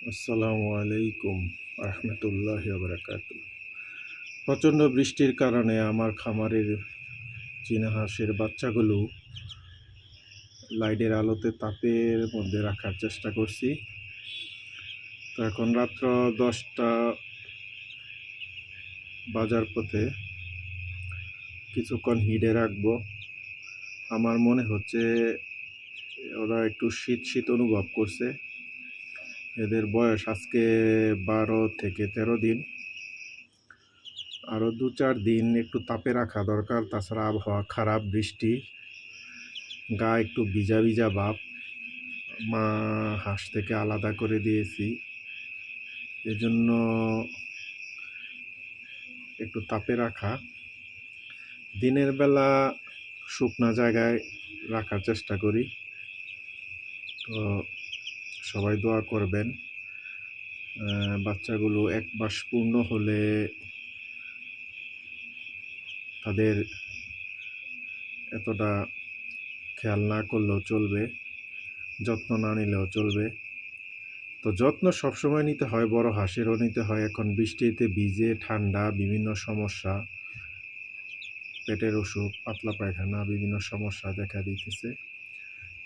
আসসালামু আলাইকুম রহমতুল্লাহি ওয়া বারাকাতুহু। প্রচণ্ড বৃষ্টির কারণে আমার খামারের চীনা হাঁসের বাচ্চাগুলো লাইটের আলোতে তাপের মধ্যে রাখার চেষ্টা করছি। তো এখন রাত্র 10টা বাজার পথে কিছুক্ষণ হিডে রাখবো। আমার মনে হচ্ছে ওরা একটু শীত শীত অনুভব করছে। এদের বয়স আজকে 12 থেকে 13 দিন। আরও 2-4 দিন একটু তাপে রাখা দরকার। তাছাড়া আবহাওয়া খারাপ, বৃষ্টি, গা একটু ভিজা ভিজা ভাব। মা হাঁস থেকে আলাদা করে দিয়েছি, এজন্য একটু তাপে রাখা। দিনের বেলা শুকনা জায়গায় রাখার চেষ্টা করি। তো সবাই দোয়া করবেন। বাচ্চাগুলো 1 মাস পূর্ণ হলে তাদের এতটা খেয়াল না করলেও চলবে, যত্ন না নিলেও চলবে। তো যত্ন সবসময় নিতে হয়, বড় হাঁসেরও নিতে হয়। এখন বৃষ্টিতে ভিজে, ঠান্ডা, বিভিন্ন সমস্যা, পেটের অসুখ, পাতলা পায়খানা, বিভিন্ন সমস্যা দেখা দিতেছে।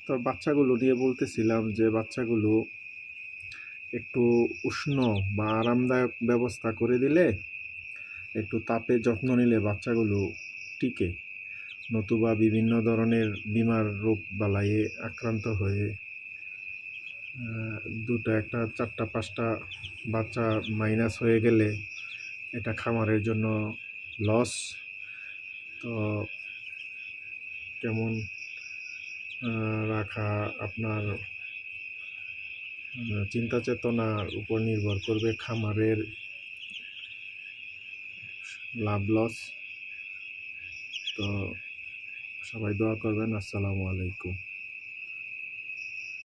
তো বাচ্চাগুলো নিয়ে বলতেছিলাম যে বাচ্চাগুলো একটু উষ্ণ বা আরামদায়ক ব্যবস্থা করে দিলে, একটু তাপে যত্ন নিলে বাচ্চাগুলো টিকে। নতুবা বিভিন্ন ধরনের বিমার রোগ বালাইয়ে আক্রান্ত হয়ে 2টা, 1টা, 4টা, 5টা বাচ্চা মাইনাস হয়ে গেলে এটা খামারের জন্য লস। তো কেমন রাখা আপনার চিন্তা চেতনার উপর নির্ভর করবে, খামারের লাভ লস। তো সবাই দোয়া করবেন। আসসালামু আলাইকুম।